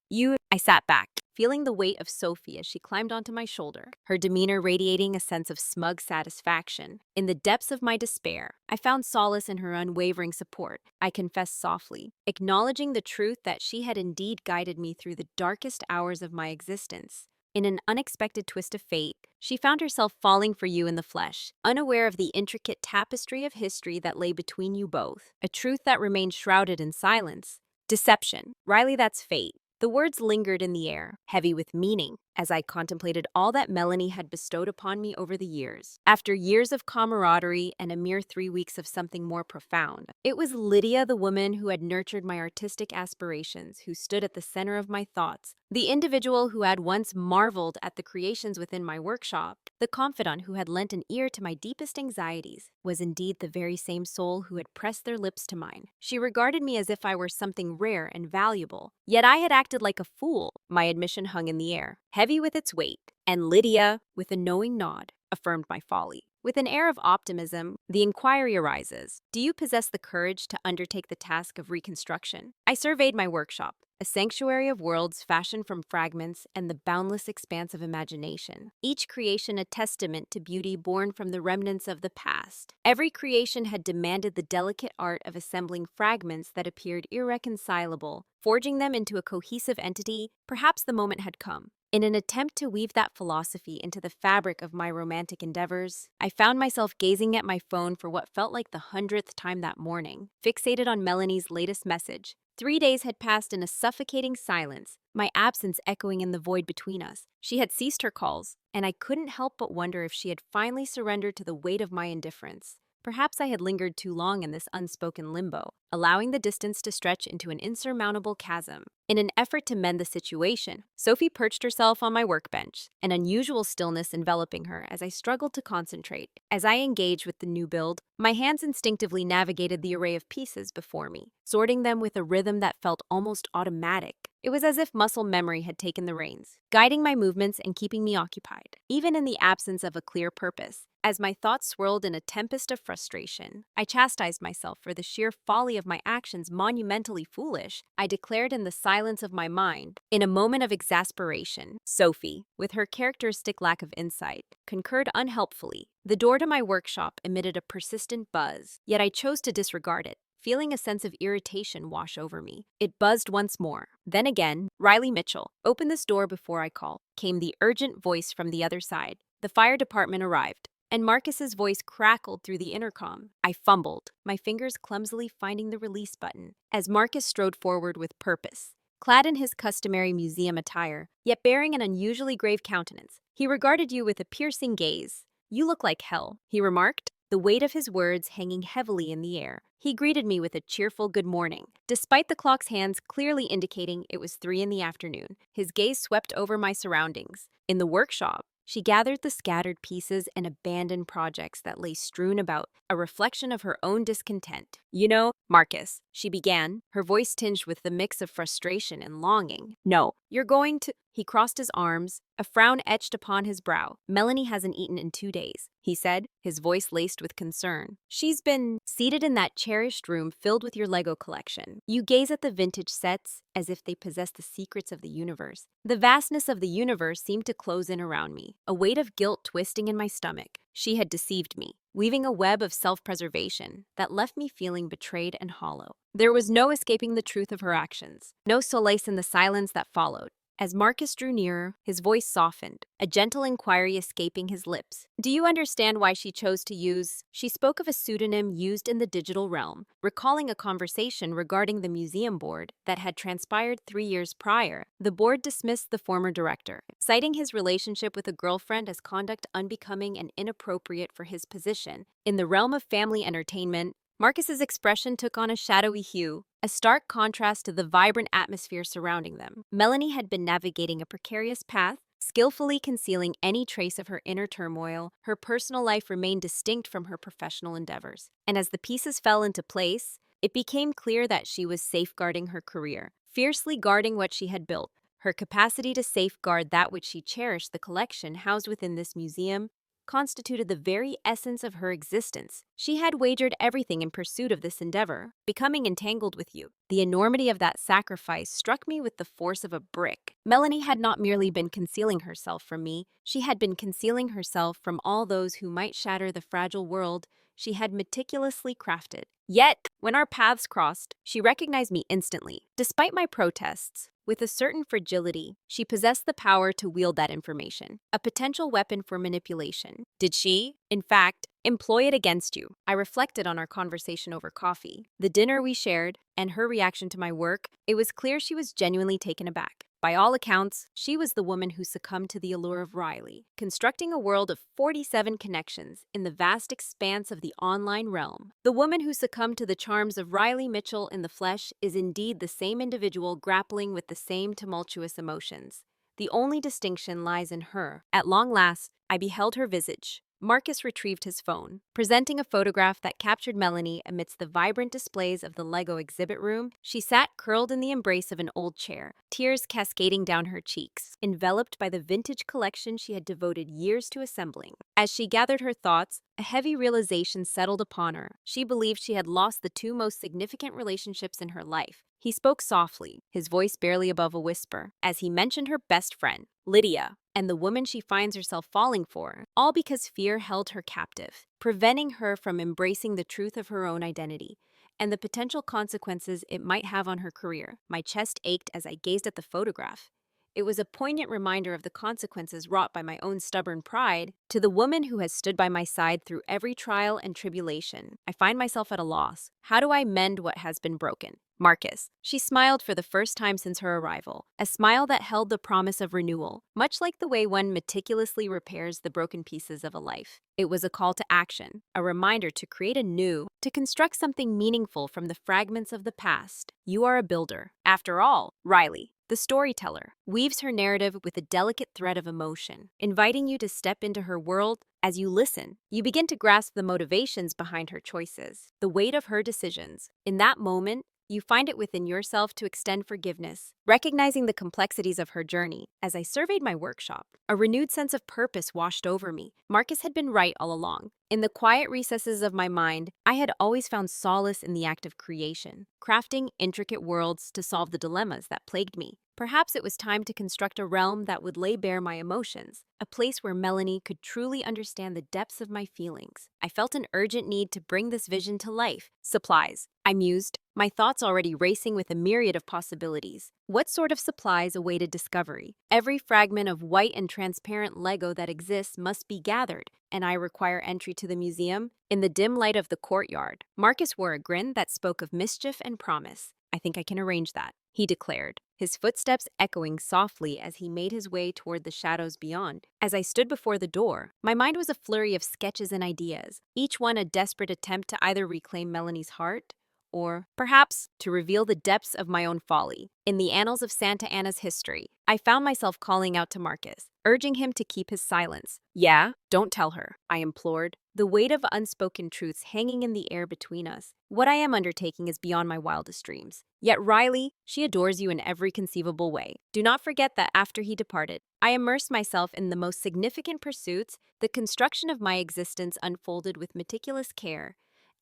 I sat back, feeling the weight of Sophie as she climbed onto my shoulder, her demeanor radiating a sense of smug satisfaction. In the depths of my despair, I found solace in her unwavering support. I confessed softly, acknowledging the truth that she had indeed guided me through the darkest hours of my existence. In an unexpected twist of fate, she found herself falling for you in the flesh, unaware of the intricate tapestry of history that lay between you both, a truth that remained shrouded in silence. Deception. Riley, that's fate. The words lingered in the air, heavy with meaning, as I contemplated all that Melanie had bestowed upon me over the years. After years of camaraderie and a mere 3 weeks of something more profound, it was Lydia, the woman who had nurtured my artistic aspirations, who stood at the center of my thoughts, the individual who had once marveled at the creations within my workshop, the confidant who had lent an ear to my deepest anxieties, was indeed the very same soul who had pressed their lips to mine. She regarded me as if I were something rare and valuable, yet I had acted like a fool. My admission hung in the air, heavy with its weight, and Lydia, with a knowing nod, affirmed my folly. With an air of optimism, the inquiry arises: do you possess the courage to undertake the task of reconstruction? I surveyed my workshop, a sanctuary of worlds fashioned from fragments and the boundless expanse of imagination. Each creation a testament to beauty born from the remnants of the past. Every creation had demanded the delicate art of assembling fragments that appeared irreconcilable, forging them into a cohesive entity. Perhaps the moment had come. In an attempt to weave that philosophy into the fabric of my romantic endeavors, I found myself gazing at my phone for what felt like the 100th time that morning, fixated on Melanie's latest message. 3 days had passed in a suffocating silence, my absence echoing in the void between us. She had ceased her calls, and I couldn't help but wonder if she had finally surrendered to the weight of my indifference. Perhaps I had lingered too long in this unspoken limbo, allowing the distance to stretch into an insurmountable chasm. In an effort to mend the situation, Sophie perched herself on my workbench, an unusual stillness enveloping her as I struggled to concentrate. As I engaged with the new build, my hands instinctively navigated the array of pieces before me, sorting them with a rhythm that felt almost automatic. It was as if muscle memory had taken the reins, guiding my movements and keeping me occupied, even in the absence of a clear purpose. As my thoughts swirled in a tempest of frustration, I chastised myself for the sheer folly of my actions, monumentally foolish. I declared in the silence of my mind, in a moment of exasperation. Sophie, with her characteristic lack of insight, concurred unhelpfully. The door to my workshop emitted a persistent buzz, yet I chose to disregard it. feeling a sense of irritation wash over me. It buzzed once more. Then again, Riley Mitchell, open this door before I call, came the urgent voice from the other side. The fire department arrived, and Marcus's voice crackled through the intercom. I fumbled, my fingers clumsily finding the release button, as Marcus strode forward with purpose. Clad in his customary museum attire, yet bearing an unusually grave countenance, he regarded you with a piercing gaze. You look like hell, he remarked, the weight of his words hanging heavily in the air. He greeted me with a cheerful good morning, despite the clock's hands clearly indicating it was 3 in the afternoon. His gaze swept over my surroundings. In the workshop, she gathered the scattered pieces and abandoned projects that lay strewn about, a reflection of her own discontent. You know, Marcus, she began, her voice tinged with the mix of frustration and longing. No, you're going to… He crossed his arms, a frown etched upon his brow. Melanie hasn't eaten in 2 days, he said, his voice laced with concern. She's been seated in that cherished room filled with your Lego collection. You gaze at the vintage sets as if they possess the secrets of the universe. The vastness of the universe seemed to close in around me, a weight of guilt twisting in my stomach. She had deceived me, weaving a web of self-preservation that left me feeling betrayed and hollow. There was no escaping the truth of her actions, no solace in the silence that followed. As Marcus drew nearer, his voice softened, a gentle inquiry escaping his lips. Do you understand why she chose to use… She spoke of a pseudonym used in the digital realm, recalling a conversation regarding the museum board that had transpired 3 years prior. The board dismissed the former director, citing his relationship with a girlfriend as conduct unbecoming and inappropriate for his position. In the realm of family entertainment, Marcus's expression took on a shadowy hue, a stark contrast to the vibrant atmosphere surrounding them. Melanie had been navigating a precarious path, skillfully concealing any trace of her inner turmoil. Her personal life remained distinct from her professional endeavors. And as the pieces fell into place, it became clear that she was safeguarding her career, fiercely guarding what she had built. Her capacity to safeguard that which she cherished, the collection housed within this museum, constituted the very essence of her existence. She had wagered everything in pursuit of this endeavor, becoming entangled with you. The enormity of that sacrifice struck me with the force of a brick. Melanie had not merely been concealing herself from me, she had been concealing herself from all those who might shatter the fragile world she had meticulously crafted. Yet, when our paths crossed, she recognized me instantly. Despite my protests, with a certain fragility, she possessed the power to wield that information, a potential weapon for manipulation. Did she, in fact, employ it against you? I reflected on our conversation over coffee, the dinner we shared, and her reaction to my work. It was clear she was genuinely taken aback. By all accounts, she was the woman who succumbed to the allure of Riley, constructing a world of 47 connections in the vast expanse of the online realm. The woman who succumbed to the charms of Riley Mitchell in the flesh is indeed the same individual grappling with the same tumultuous emotions. The only distinction lies in her. At long last, I beheld her visage. Marcus retrieved his phone, presenting a photograph that captured Melanie amidst the vibrant displays of the Lego exhibit room. She sat curled in the embrace of an old chair, tears cascading down her cheeks, enveloped by the vintage collection she had devoted years to assembling. As she gathered her thoughts, a heavy realization settled upon her. She believed she had lost the 2 most significant relationships in her life. He spoke softly, his voice barely above a whisper, as he mentioned her best friend, Lydia, and the woman she finds herself falling for, all because fear held her captive, preventing her from embracing the truth of her own identity and the potential consequences it might have on her career. My chest ached as I gazed at the photograph. It was a poignant reminder of the consequences wrought by my own stubborn pride. To the woman who has stood by my side through every trial and tribulation, I find myself at a loss. How do I mend what has been broken? Marcus. She smiled for the first time since her arrival, a smile that held the promise of renewal, much like the way one meticulously repairs the broken pieces of a life. It was a call to action, a reminder to create anew, to construct something meaningful from the fragments of the past. You are a builder. After all, Riley, the storyteller, weaves her narrative with a delicate thread of emotion, inviting you to step into her world. As you listen, you begin to grasp the motivations behind her choices, the weight of her decisions. In that moment, you find it within yourself to extend forgiveness, recognizing the complexities of her journey. As I surveyed my workshop, a renewed sense of purpose washed over me. Marcus had been right all along. In the quiet recesses of my mind, I had always found solace in the act of creation, crafting intricate worlds to solve the dilemmas that plagued me. Perhaps it was time to construct a realm that would lay bare my emotions, a place where Melanie could truly understand the depths of my feelings. I felt an urgent need to bring this vision to life. Supplies, I mused, my thoughts already racing with a myriad of possibilities. What sort of supplies awaited discovery? Every fragment of white and transparent Lego that exists must be gathered, and I require entry to the museum. In the dim light of the courtyard, Marcus wore a grin that spoke of mischief and promise. I think I can arrange that, he declared, his footsteps echoing softly as he made his way toward the shadows beyond. As I stood before the door, my mind was a flurry of sketches and ideas, each one a desperate attempt to either reclaim Melanie's heart or perhaps to reveal the depths of my own folly. In the annals of Santa Ana's history, I found myself calling out to Marcus, urging him to keep his silence. Yeah, don't tell her, I implored, the weight of unspoken truths hanging in the air between us. What I am undertaking is beyond my wildest dreams. Yet Riley, she adores you in every conceivable way. Do not forget that after he departed, I immersed myself in the most significant pursuits. The construction of my existence unfolded with meticulous care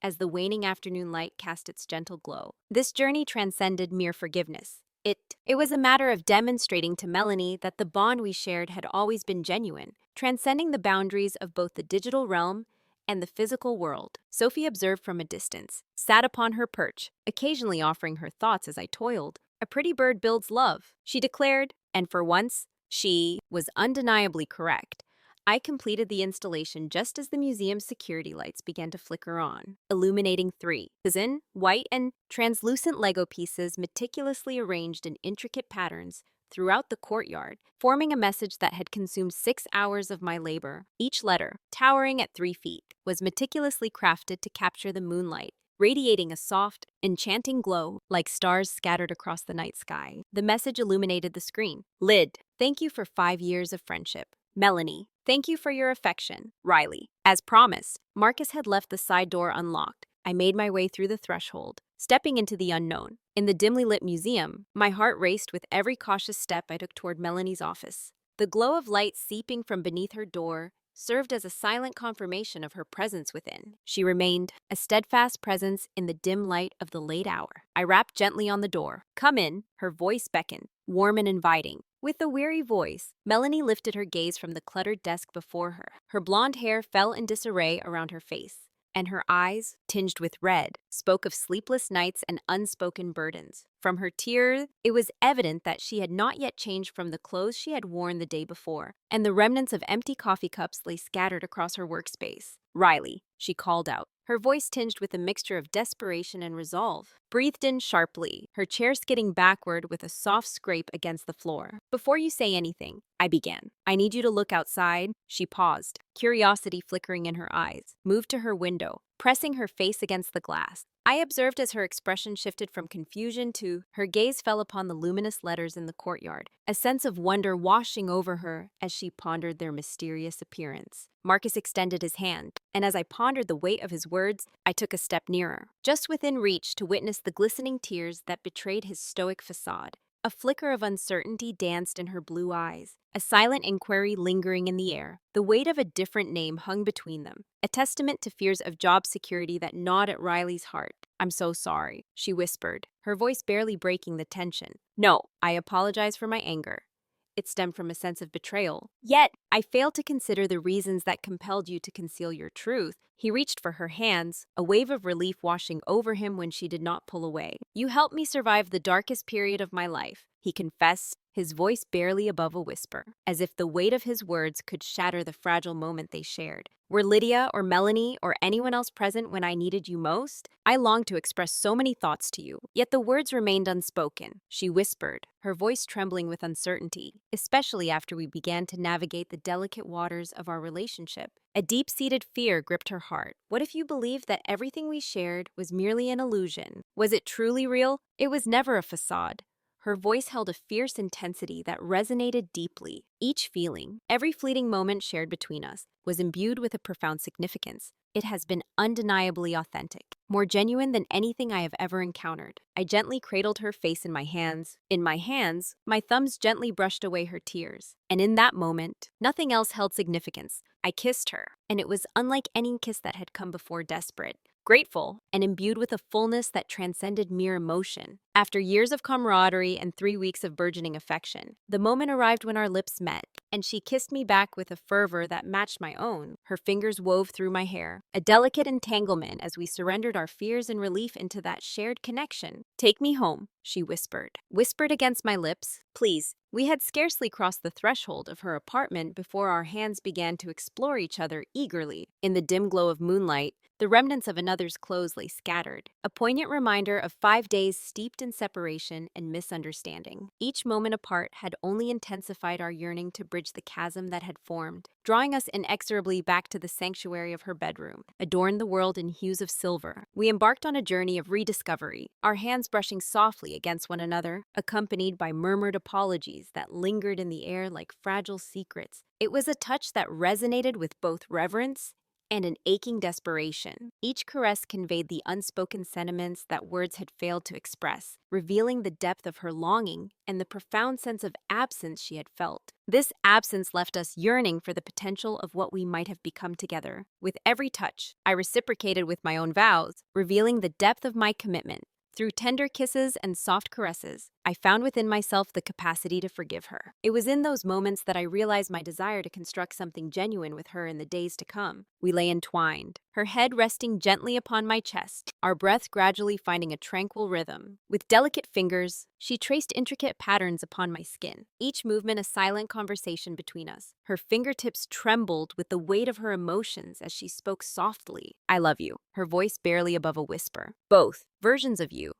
as the waning afternoon light cast its gentle glow. This journey transcended mere forgiveness. It was a matter of demonstrating to Melanie that the bond we shared had always been genuine, transcending the boundaries of both the digital realm and the physical world. Sophie observed from a distance, sat upon her perch, occasionally offering her thoughts as I toiled. A pretty bird builds love, she declared, and for once, she was undeniably correct. I completed the installation just as the museum's security lights began to flicker on, illuminating three dozen white and translucent Lego pieces meticulously arranged in intricate patterns throughout the courtyard, forming a message that had consumed 6 hours of my labor. Each letter, towering at 3 feet, was meticulously crafted to capture the moonlight, radiating a soft, enchanting glow like stars scattered across the night sky. The message illuminated the screen. Lid, thank you for 5 years of friendship. Melanie, thank you for your affection. Riley. As promised, Marcus had left the side door unlocked. I made my way through the threshold, stepping into the unknown. In the dimly lit museum, my heart raced with every cautious step I took toward Melanie's office. The glow of light seeping from beneath her door served as a silent confirmation of her presence within. She remained, a steadfast presence in the dim light of the late hour. I rapped gently on the door. Come in, her voice beckoned, warm and inviting. With a weary voice, Melanie lifted her gaze from the cluttered desk before her. Her blonde hair fell in disarray around her face, and her eyes, tinged with red, spoke of sleepless nights and unspoken burdens. From her tears, it was evident that she had not yet changed from the clothes she had worn the day before, and the remnants of empty coffee cups lay scattered across her workspace. Riley, she called out, her voice tinged with a mixture of desperation and resolve. Breathed in sharply, her chair skidding backward with a soft scrape against the floor. Before you say anything, I began. I need you to look outside. She paused, curiosity flickering in her eyes, moved to her window, pressing her face against the glass. I observed as her expression shifted from confusion to her gaze fell upon the luminous letters in the courtyard, a sense of wonder washing over her as she pondered their mysterious appearance. Marcus extended his hand, and as I pondered the weight of his words, I took a step nearer, just within reach to witness the glistening tears that betrayed his stoic facade. A flicker of uncertainty danced in her blue eyes, a silent inquiry lingering in the air. The weight of a different name hung between them, a testament to fears of job security that gnawed at Riley's heart. I'm so sorry, she whispered, her voice barely breaking the tension. No, I apologize for my anger. It stemmed from a sense of betrayal. Yet, I failed to consider the reasons that compelled you to conceal your truth. He reached for her hands, a wave of relief washing over him when she did not pull away. You helped me survive the darkest period of my life, he confessed, his voice barely above a whisper, as if the weight of his words could shatter the fragile moment they shared. Were Lydia or Melanie or anyone else present when I needed you most? I longed to express so many thoughts to you, yet the words remained unspoken. She whispered, her voice trembling with uncertainty, especially after we began to navigate the delicate waters of our relationship. A deep-seated fear gripped her heart. What if you believed that everything we shared was merely an illusion? Was it truly real? It was never a facade. Her voice held a fierce intensity that resonated deeply. Each feeling, every fleeting moment shared between us, was imbued with a profound significance. It has been undeniably authentic, more genuine than anything I have ever encountered. I gently cradled her face in my hands. In my hands, my thumbs gently brushed away her tears. And in that moment, nothing else held significance. I kissed her, and it was unlike any kiss that had come before, desperate, grateful, and imbued with a fullness that transcended mere emotion. After years of camaraderie and 3 weeks of burgeoning affection, the moment arrived when our lips met, and she kissed me back with a fervor that matched my own. Her fingers wove through my hair, a delicate entanglement as we surrendered our fears and relief into that shared connection. "Take me home," she whispered against my lips. "Please." We had scarcely crossed the threshold of her apartment before our hands began to explore each other eagerly. In the dim glow of moonlight, the remnants of another's clothes lay scattered, a poignant reminder of 5 days steeped in separation and misunderstanding. Each moment apart had only intensified our yearning to bridge the chasm that had formed, drawing us inexorably back to the sanctuary of her bedroom, adorned the world in hues of silver. We embarked on a journey of rediscovery, our hands brushing softly against one another, accompanied by murmured apologies that lingered in the air like fragile secrets. It was a touch that resonated with both reverence and an aching desperation. Each caress conveyed the unspoken sentiments that words had failed to express, revealing the depth of her longing and the profound sense of absence she had felt. This absence left us yearning for the potential of what we might have become together. With every touch, I reciprocated with my own vows, revealing the depth of my commitment. Through tender kisses and soft caresses, I found within myself the capacity to forgive her. It was in those moments that I realized my desire to construct something genuine with her in the days to come. We lay entwined, her head resting gently upon my chest, our breath gradually finding a tranquil rhythm. With delicate fingers, she traced intricate patterns upon my skin, each movement a silent conversation between us. Her fingertips trembled with the weight of her emotions as she spoke softly. "I love you," her voice barely above a whisper. "Both versions of you.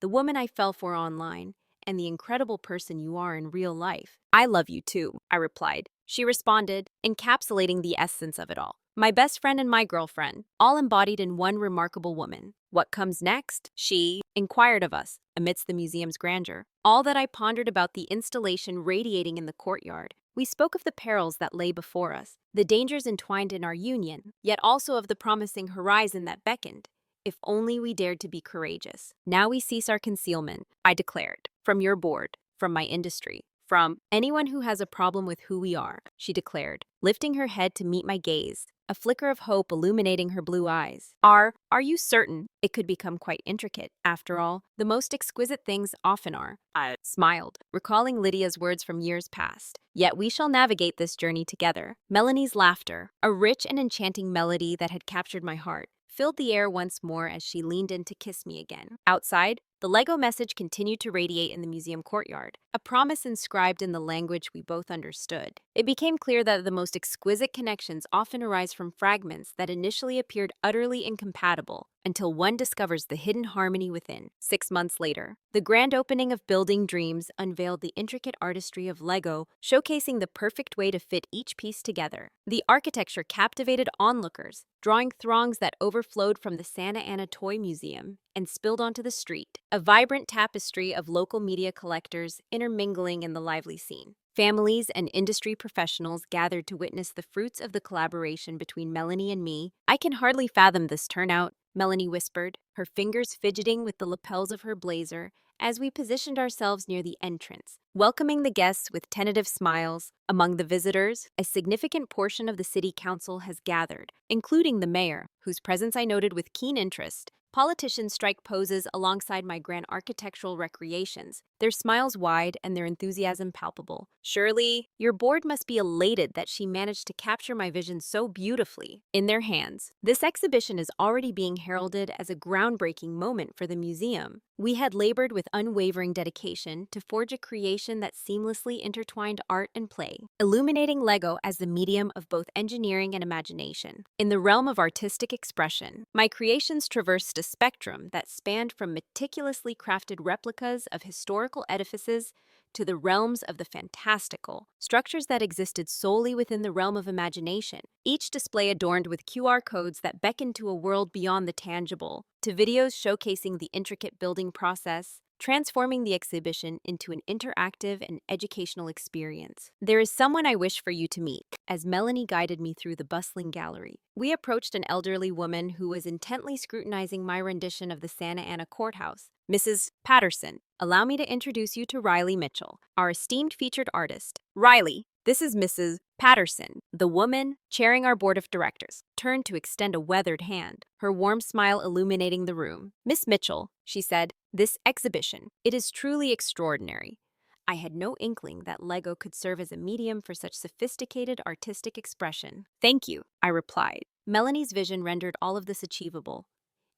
The woman I fell for online, and the incredible person you are in real life." "I love you too," I replied. She responded, encapsulating the essence of it all. "My best friend and my girlfriend, all embodied in one remarkable woman." "What comes next?" she inquired of us, amidst the museum's grandeur. All that I pondered about the installation radiating in the courtyard. We spoke of the perils that lay before us, the dangers entwined in our union, yet also of the promising horizon that beckoned, if only we dared to be courageous. "Now we cease our concealment," I declared. "From your board, from my industry, from anyone who has a problem with who we are," she declared, lifting her head to meet my gaze, a flicker of hope illuminating her blue eyes. Are you certain?" It could become quite intricate. After all, the most exquisite things often are. I smiled, recalling Lydia's words from years past. "Yet we shall navigate this journey together." Melanie's laughter, a rich and enchanting melody that had captured my heart, filled the air once more as she leaned in to kiss me again. Outside, the Lego message continued to radiate in the museum courtyard, a promise inscribed in the language we both understood. It became clear that the most exquisite connections often arise from fragments that initially appeared utterly incompatible, until one discovers the hidden harmony within. 6 months later, the grand opening of Building Dreams unveiled the intricate artistry of Lego, showcasing the perfect way to fit each piece together. The architecture captivated onlookers, drawing throngs that overflowed from the Santa Ana Toy Museum and spilled onto the street, a vibrant tapestry of local media collectors intermingling in the lively scene. Families and industry professionals gathered to witness the fruits of the collaboration between Melanie and me. "I can hardly fathom this turnout," Melanie whispered, her fingers fidgeting with the lapels of her blazer as we positioned ourselves near the entrance, welcoming the guests with tentative smiles. Among the visitors, a significant portion of the city council has gathered, including the mayor, whose presence I noted with keen interest. Politicians strike poses alongside my grand architectural recreations, their smiles wide and their enthusiasm palpable. "Surely, your board must be elated that she managed to capture my vision so beautifully." In their hands, this exhibition is already being heralded as a groundbreaking moment for the museum. We had labored with unwavering dedication to forge a creation that seamlessly intertwined art and play, illuminating Lego as the medium of both engineering and imagination. In the realm of artistic expression, my creations traversed a spectrum that spanned from meticulously crafted replicas of historical edifices to the realms of the fantastical, structures that existed solely within the realm of imagination, each display adorned with QR codes that beckoned to a world beyond the tangible, to videos showcasing the intricate building process, transforming the exhibition into an interactive and educational experience. "There is someone I wish for you to meet," as Melanie guided me through the bustling gallery. We approached an elderly woman who was intently scrutinizing my rendition of the Santa Ana courthouse. "Mrs. Patterson, allow me to introduce you to Riley Mitchell, our esteemed featured artist." "Riley," This is Mrs. Patterson, the woman chairing our board of directors, turned to extend a weathered hand, her warm smile illuminating the room. Miss Mitchell, she said, this exhibition, it is truly extraordinary. I had no inkling that Lego could serve as a medium for such sophisticated artistic expression. Thank you, I replied. Melanie's vision rendered all of this achievable.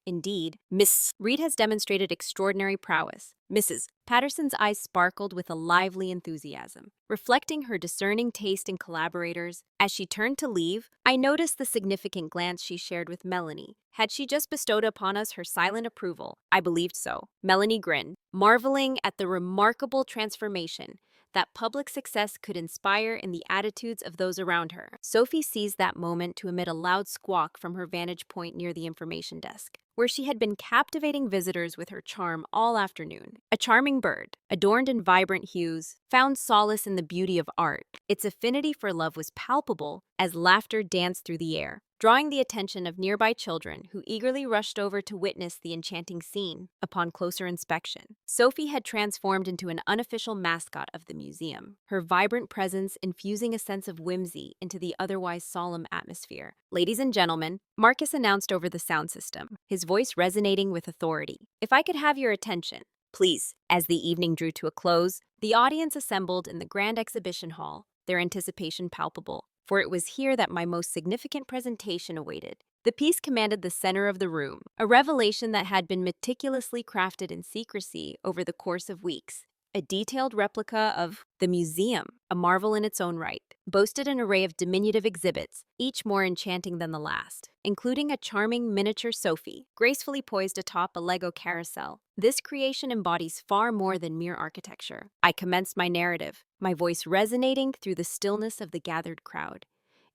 Indeed, Miss Reed has demonstrated extraordinary prowess. Mrs. Patterson's eyes sparkled with a lively enthusiasm, reflecting her discerning taste in collaborators. As she turned to leave, I noticed the significant glance she shared with Melanie. Had she just bestowed upon us her silent approval? I believed so. Melanie grinned, marveling at the remarkable transformation that public success could inspire in the attitudes of those around her. Sophie seized that moment to emit a loud squawk from her vantage point near the information desk, where she had been captivating visitors with her charm all afternoon. A charming bird, adorned in vibrant hues, found solace in the beauty of art. Its affinity for love was palpable as laughter danced through the air, drawing the attention of nearby children who eagerly rushed over to witness the enchanting scene. Upon closer inspection, Sophie had transformed into an unofficial mascot of the museum, her vibrant presence infusing a sense of whimsy into the otherwise solemn atmosphere. Ladies and gentlemen, Marcus announced over the sound system, his voice resonating with authority. If I could have your attention, please. As the evening drew to a close, the audience assembled in the grand exhibition hall, their anticipation palpable, for it was here that my most significant presentation awaited. The piece commanded the center of the room, a revelation that had been meticulously crafted in secrecy over the course of weeks. A detailed replica of the museum, a marvel in its own right, boasted an array of diminutive exhibits, each more enchanting than the last, including a charming miniature Sophie, gracefully poised atop a Lego carousel. This creation embodies far more than mere architecture. I commenced my narrative, my voice resonating through the stillness of the gathered crowd.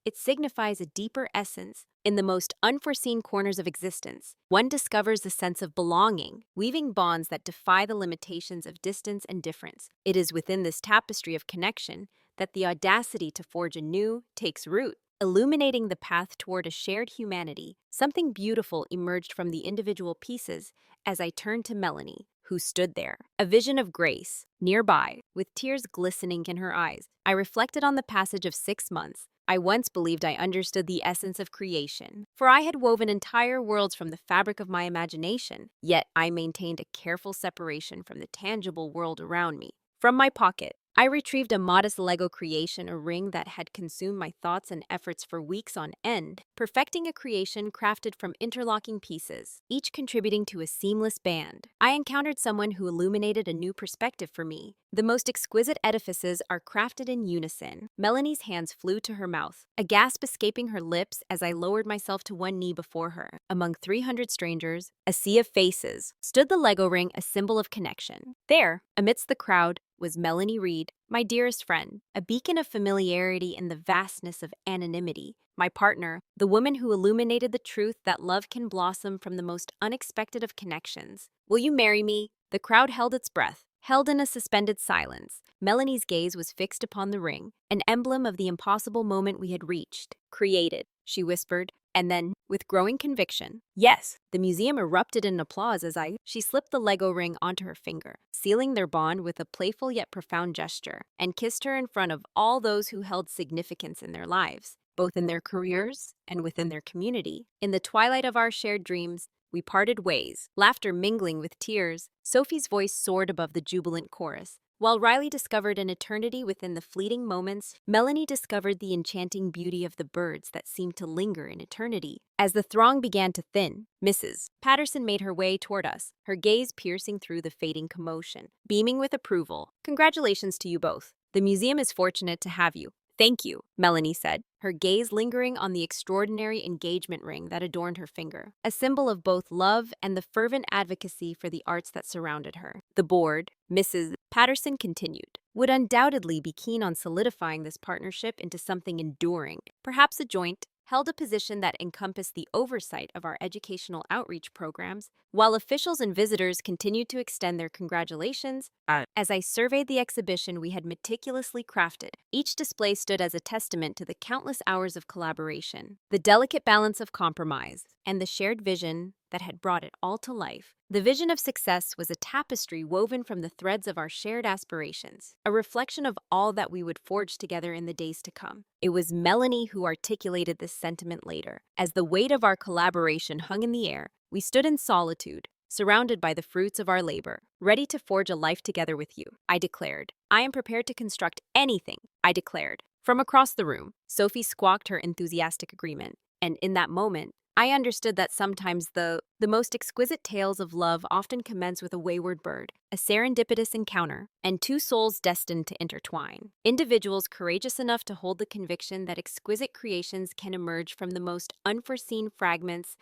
It signifies a deeper essence. In the most unforeseen corners of existence, one discovers a sense of belonging, weaving bonds that defy the limitations of distance and difference. It is within this tapestry of connection that the audacity to forge anew takes root, illuminating the path toward a shared humanity. Something beautiful emerged from the individual pieces as I turned to Melanie, who stood there, a vision of grace, nearby, with tears glistening in her eyes. I reflected on the passage of 6 months. I once believed I understood the essence of creation, for I had woven entire worlds from the fabric of my imagination, yet I maintained a careful separation from the tangible world around me. From my pocket, I retrieved a modest Lego creation, a ring that had consumed my thoughts and efforts for weeks on end, perfecting a creation crafted from interlocking pieces, each contributing to a seamless band. I encountered someone who illuminated a new perspective for me. The most exquisite edifices are crafted in unison. Melanie's hands flew to her mouth, a gasp escaping her lips as I lowered myself to one knee before her. Among 300 strangers, a sea of faces, stood the Lego ring, a symbol of connection. There, amidst the crowd, was Melanie Reed, my dearest friend, a beacon of familiarity in the vastness of anonymity. My partner, the woman who illuminated the truth that love can blossom from the most unexpected of connections. Will you marry me? The crowd held its breath, held in a suspended silence. Melanie's gaze was fixed upon the ring, an emblem of the impossible moment we had reached. Created, she whispered, and then, with growing conviction, yes. The museum erupted in applause as she slipped the Lego ring onto her finger, sealing their bond with a playful yet profound gesture, and kissed her in front of all those who held significance in their lives, both in their careers and within their community. In the twilight of our shared dreams, we parted ways, laughter mingling with tears. Sophie's voice soared above the jubilant chorus. While Riley discovered an eternity within the fleeting moments, Melanie discovered the enchanting beauty of the birds that seemed to linger in eternity. As the throng began to thin, Mrs. Patterson made her way toward us, her gaze piercing through the fading commotion, beaming with approval. Congratulations to you both. The museum is fortunate to have you. Thank you, Melanie said, her gaze lingering on the extraordinary engagement ring that adorned her finger, a symbol of both love and the fervent advocacy for the arts that surrounded her. The board, Mrs. Patterson continued, would undoubtedly be keen on solidifying this partnership into something enduring, perhaps a joint, held a position that encompassed the oversight of our educational outreach programs, while officials and visitors continued to extend their congratulations. As I surveyed the exhibition we had meticulously crafted, each display stood as a testament to the countless hours of collaboration, the delicate balance of compromise, and the shared vision that had brought it all to life. The vision of success was a tapestry woven from the threads of our shared aspirations, a reflection of all that we would forge together in the days to come. It was Melanie who articulated this sentiment later. As the weight of our collaboration hung in the air, we stood in solitude, surrounded by the fruits of our labor, ready to forge a life together with you, I declared. I am prepared to construct anything, I declared. From across the room, Sophie squawked her enthusiastic agreement, and in that moment, I understood that sometimes the most exquisite tales of love often commence with a wayward bird, a serendipitous encounter, and two souls destined to intertwine. Individuals courageous enough to hold the conviction that exquisite creations can emerge from the most unforeseen fragments